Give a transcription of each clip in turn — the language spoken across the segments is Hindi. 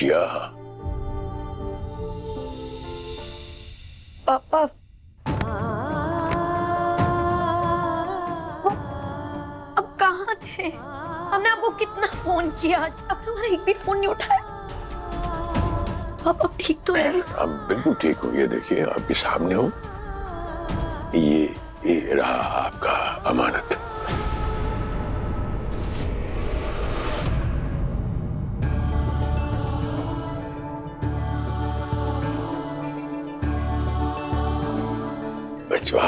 बुचिया। पापा, अब कहाँ थे? हमने आपको कितना फोन किया, आपने हमारा एक भी फोन नहीं उठाया। आप ठीक तो है? आप बिल्कुल ठीक हो। ये देखिए, आपके सामने हो। ये रहा आपका अमानत। बचवा,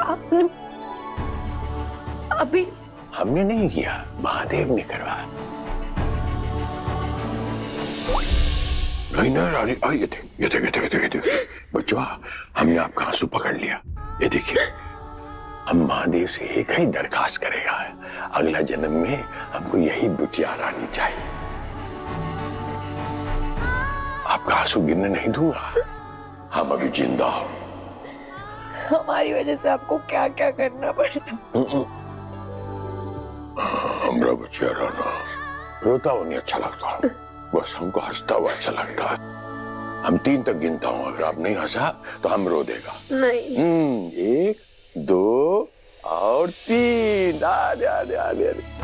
आपने अभी? हमने नहीं किया, महादेव ने करवाया। नहीं ना, ये देख बचवा, हमने आपका आंसू पकड़ लिया। ये देखिए, हम महादेव से एक ही दरखास्त करेगा, अगला जन्म में हमको यही बुचिया रानी चाहिए। आपका आंसू गिरने नहीं दूंगा। हम अभी जिंदा हो। हमारी वजह से आपको क्या क्या करना पड़ा। हमरा बुचिया राना रोता हुआ नहीं अच्छा लगता, बस हमको हंसता हुआ अच्छा लगता है। हम 3 तक गिनता हूँ, अगर आप नहीं हंसा तो हम रो देगा। नहीं। 1 2 और 3। आधे आधे आधे आधे।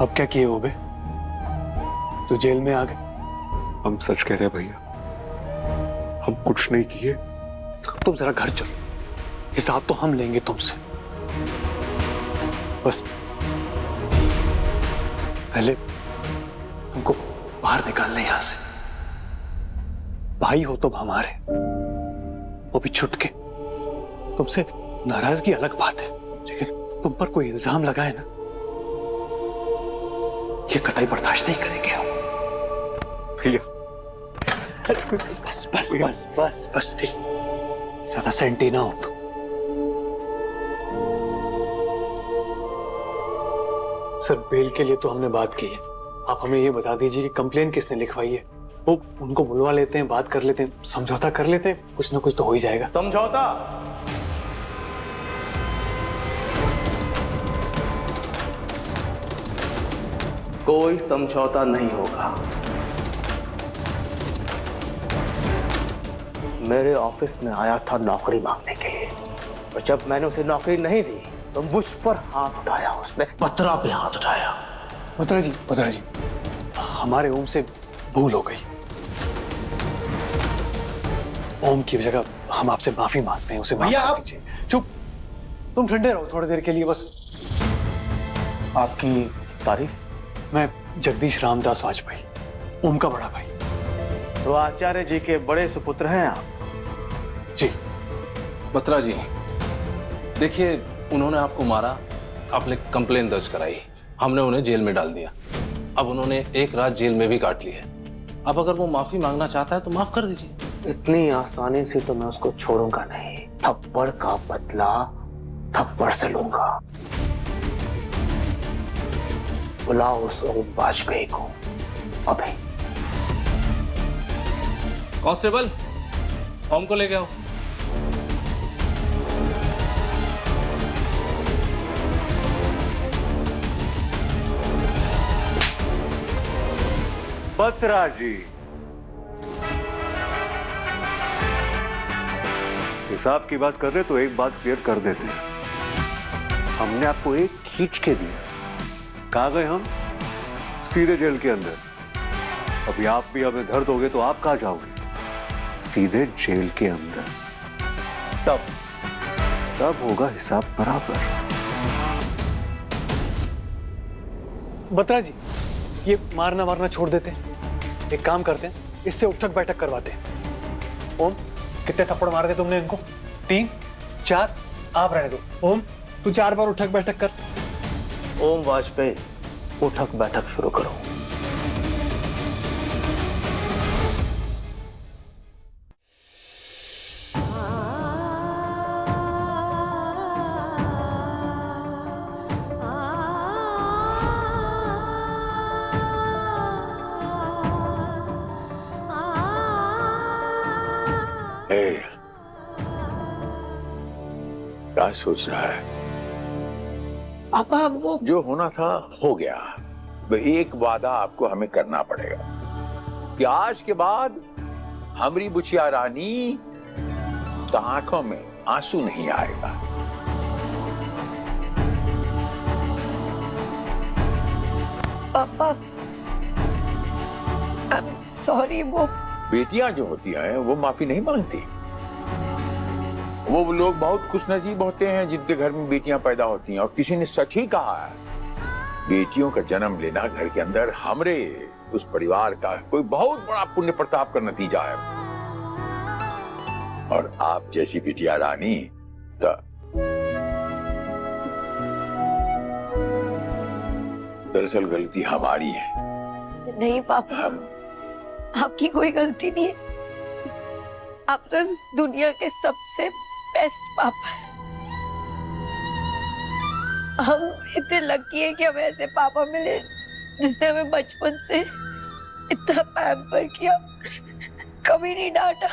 अब क्या किए ओबे? तू जेल में आ गए। हम सच कह रहे हैं भैया, हम कुछ नहीं किए। तुम जरा घर चलो, हिसाब तो हम लेंगे तुमसे। बस पहले तुमको बाहर निकालना है यहां से। भाई हो तुम हमारे, वो भी छुट के। तुमसे नाराजगी अलग बात है, लेकिन तुम पर कोई इल्जाम लगाए ना, ये कतई बर्दाश्त नहीं करेंगे हम। भैया बस बस बस बस बस ठीक, ज्यादा सेंटी ना हो तुम। सर, बेल के लिए तो हमने बात की है। आप हमें ये बता दीजिए कि कंप्लेन किसने लिखवाई है। वो उनको बुलवा लेते हैं, बात कर लेते हैं, समझौता कर लेते हैं, कुछ ना कुछ तो हो ही जाएगा। समझौता? कोई समझौता नहीं होगा। मेरे ऑफिस में आया था नौकरी मांगने के लिए, और जब मैंने उसे नौकरी नहीं दी तो मुझ पर हाथ उठाया, उसने बत्रा पे हाथ उठाया। बत्रा जी, हमारे ओम से भूल हो गई। ओम की जगह हम आपसे माफी मांगते हैं, उसे माफ कर दीजिए। चुप, तुम ठंडे रहो थोड़ी देर के लिए बस। आपकी तारीफ? मैं जगदीश रामदास वाजपेयी, ओम का बड़ा भाई। तो आचार्य जी के बड़े सुपुत्र हैं आप? जी। बत्रा जी, देखिए, उन्होंने आपको मारा, आपने कंप्लेन दर्ज कराई, हमने उन्हें जेल में डाल दिया। अब उन्होंने 1 रात जेल में भी काट ली है। अब अगर वो माफी मांगना चाहता है तो माफ कर दीजिए। इतनी आसानी से तो मैं उसको छोड़ूंगा नहीं। थप्पड़ का बदला थप्पड़ से लूंगा। बुलाओ उस ओम वाजपेयी को अभी। कांस्टेबल, ओम को लेके आओ। बत्रा जी, हिसाब की बात कर रहे तो एक बात क्लियर कर देते हैं। हमने आपको एक खींच के दिया, कहाँ गए हम? सीधे जेल के अंदर। अभी आप भी हमें धर दोगे तो आप कहाँ जाओगे? सीधे जेल के अंदर। तब होगा हिसाब बराबर। बत्रा जी, ये मारना वारना छोड़ देते हैं, एक काम करते हैं, इससे उठक बैठक करवाते हैं। ओम, कितने थप्पड़ मार दे तुमने इनको? 3 4? आप रहने दो। ओम, तू 4 बार उठक बैठक कर। ओम वाजपेयी, उठक बैठक शुरू करो। ए, क्या सोच रहा है? पापा वो जो होना था हो गया। अब एक वादा आपको हमें करना पड़ेगा कि आज के बाद हमारी बुचिया रानी तो आंखों में आंसू नहीं आएगा। पापा सॉरी। वो बेटियां जो होती हैं वो माफी नहीं मांगती। वो लोग बहुत खुशनसीब होते हैं जिनके घर में बेटियां पैदा होती हैं। और किसी ने सच ही कहा है, बेटियों का जन्म लेना घर के अंदर हमरे उस परिवार का कोई बहुत बड़ा पुण्य प्रताप का नतीजा है। और आप जैसी बिटिया रानी का दरअसल गलती हमारी है। नहीं पापा, हम आपकी कोई गलती नहीं है। आप तो इस दुनिया के सबसे बेस्ट पापा हैं। हम इतने लकी हैं कि हमें ऐसे पापा मिले जिसने हमें बचपन से इतना पैम्पर किया, कभी नहीं डांटा।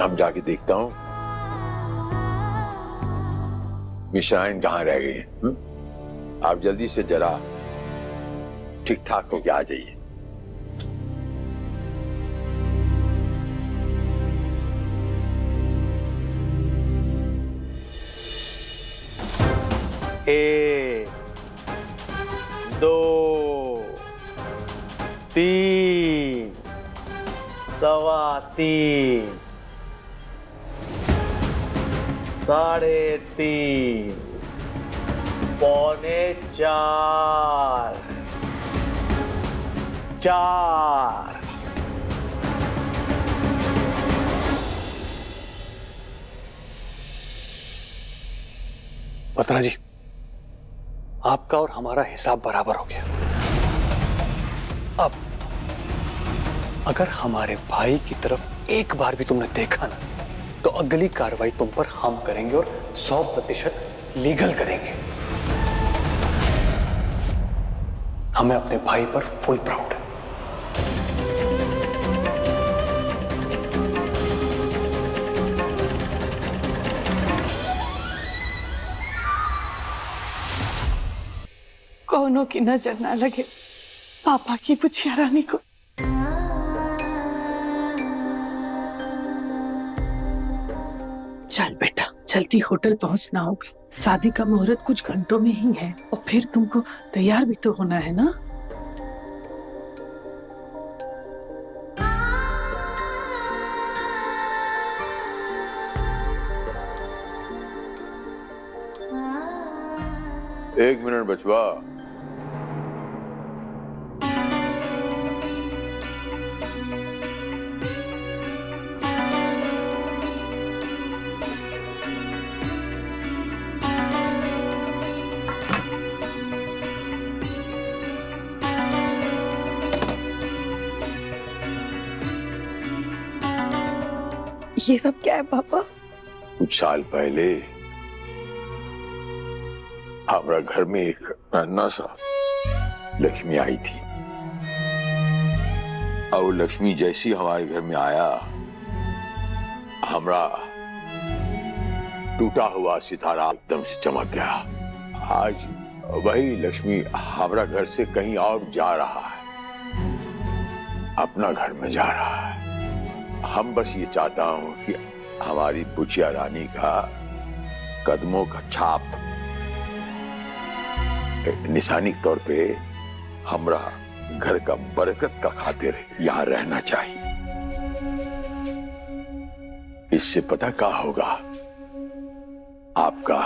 अब जाके देखता हूं मिश्राइन कहां रह गई है। आप जल्दी से जरा ठीक ठाक होके आ जाइए। एक, दो, तीन, सवा तीन, साढ़े तीन, पौने चार, चार। बत्रा जी, आपका और हमारा हिसाब बराबर हो गया। अब अगर हमारे भाई की तरफ एक बार भी तुमने देखा ना, तो अगली कार्रवाई तुम पर हम करेंगे और 100% लीगल करेंगे। हमें अपने भाई पर फुल प्राउड है। कौनों की नजर ना लगे पापा की बुचिया रानी को। चल बेटा, जल्दी होटल पहुंचना होगा। शादी का मुहूर्त कुछ घंटों में ही है और फिर तुमको तैयार भी तो होना है ना। एक मिनट बचवा। ये सब क्या है पापा? कुछ साल पहले हमारा घर में एक नन्हा सा लक्ष्मी आई थी। और लक्ष्मी जैसी हमारे घर में आया, हमारा टूटा हुआ सितारा एकदम से चमक गया। आज वही लक्ष्मी हमारा घर से कहीं और जा रहा है, अपना घर में जा रहा है। हम बस ये चाहता हूं कि हमारी बुचिया रानी का कदमों का छाप निशानी के तौर पे हमरा घर का बरकत का खातिर यहां रहना चाहिए। इससे पता क्या होगा, आपका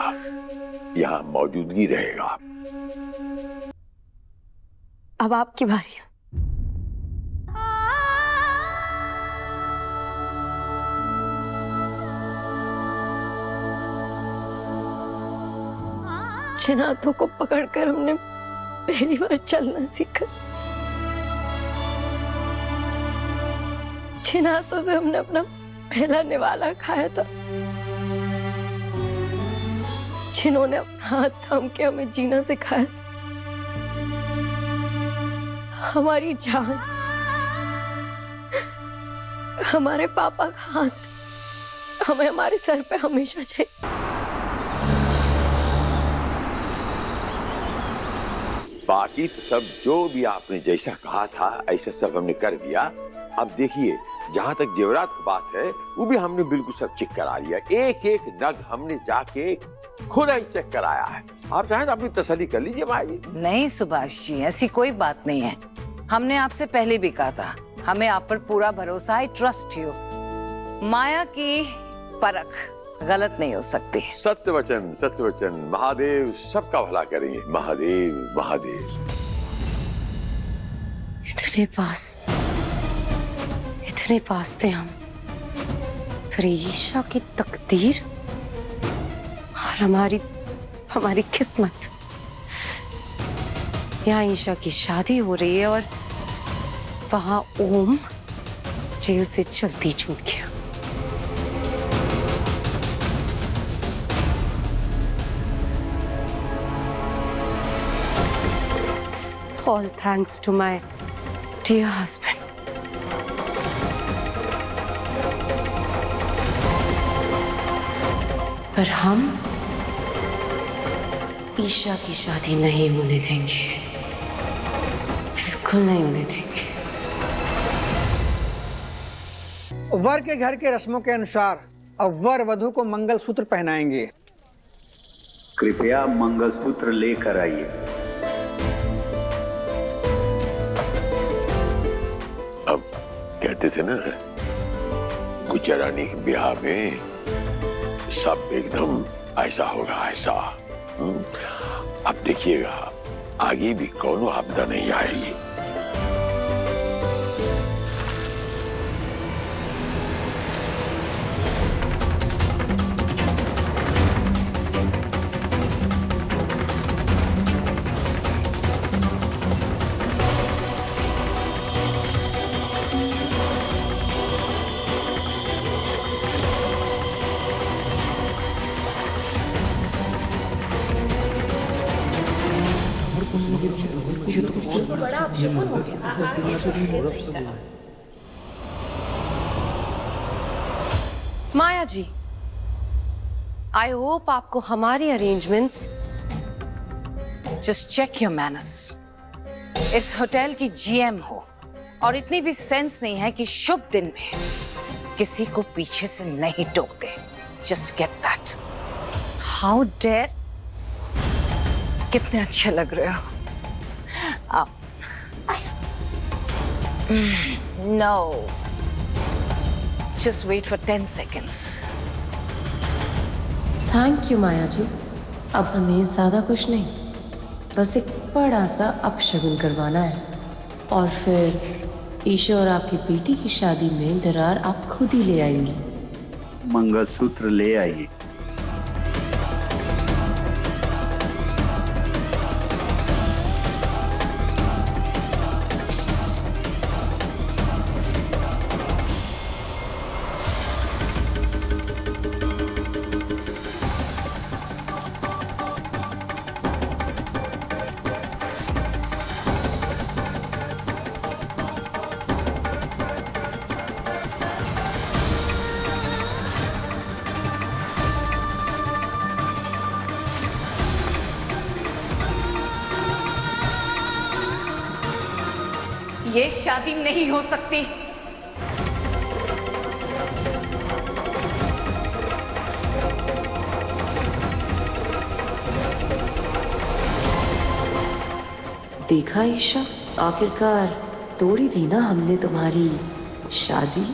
यहां मौजूदगी रहेगा। अब आपकी बारी है। जिन हाथों को पकड़कर हमने पहली बार चलना सीखा, जिन हाथों से हमने अपना पहला निवाला खाया था, जिन्होंने अपना हाथ थाम के हमें जीना सिखाया था, हमारी जान, हमारे पापा का हाथ हमें हमारे सर पे हमेशा चाहिए। बाकी तो सब जो भी आपने जैसा कहा था ऐसा सब हमने कर दिया। अब देखिए, जहाँ तक जेवरात की बात है वो भी हमने बिल्कुल सब चेक करा लिया। एक एक नग हमने जाके खुद ही चेक कराया है। आप चाहें तो अपनी तसल्ली कर लीजिए भाई। नहीं सुभाष जी, ऐसी कोई बात नहीं है। हमने आपसे पहले भी कहा था, हमें आप पर पूरा भरोसा है, ट्रस्ट यू। माया की परख गलत नहीं हो सकती। सत्य वचन, महादेव सबका भला करेंगे। महादेव महादेव। इतने पास थे हम, फिर ईशा की तकदीर और हमारी किस्मत। यहाँ ईशा की शादी हो रही है और वहां ओम जेल से जल्दी छूट गया। All thanks to my dear husband. पर हम ईशा की शादी नहीं होने देंगे, बिल्कुल नहीं होने देंगे। वर के घर के रस्मों के अनुसार अब वर वधू को मंगलसूत्र पहनाएंगे। कृपया मंगलसूत्र लेकर आइए। अब कहते थे ना, गुजरानी के ब्याह में सब एकदम ऐसा होगा, ऐसा। अब देखिएगा, आगे भी कौनो आपदा नहीं आएगी। माया जी, आई होप आपको हमारी arrangements. Just check your manners. इस होटल की जीएम हो और इतनी भी सेंस नहीं है कि शुभ दिन में किसी को पीछे से नहीं टोकते। Just get that. How dare. कितने अच्छे लग रहे हो आप। No, just wait for 10 seconds. Thank you Maya ji. अब हमें ज्यादा कुछ नहीं, बस एक बड़ा सा अपशगुन करवाना है और फिर ईशा और आपकी बेटी की शादी में दरार आप खुद ही ले आएंगी। मंगलसूत्र ले आइए। ये शादी नहीं हो सकती। देखा ईशा, आखिरकार तोड़ी दी ना हमने तुम्हारी शादी।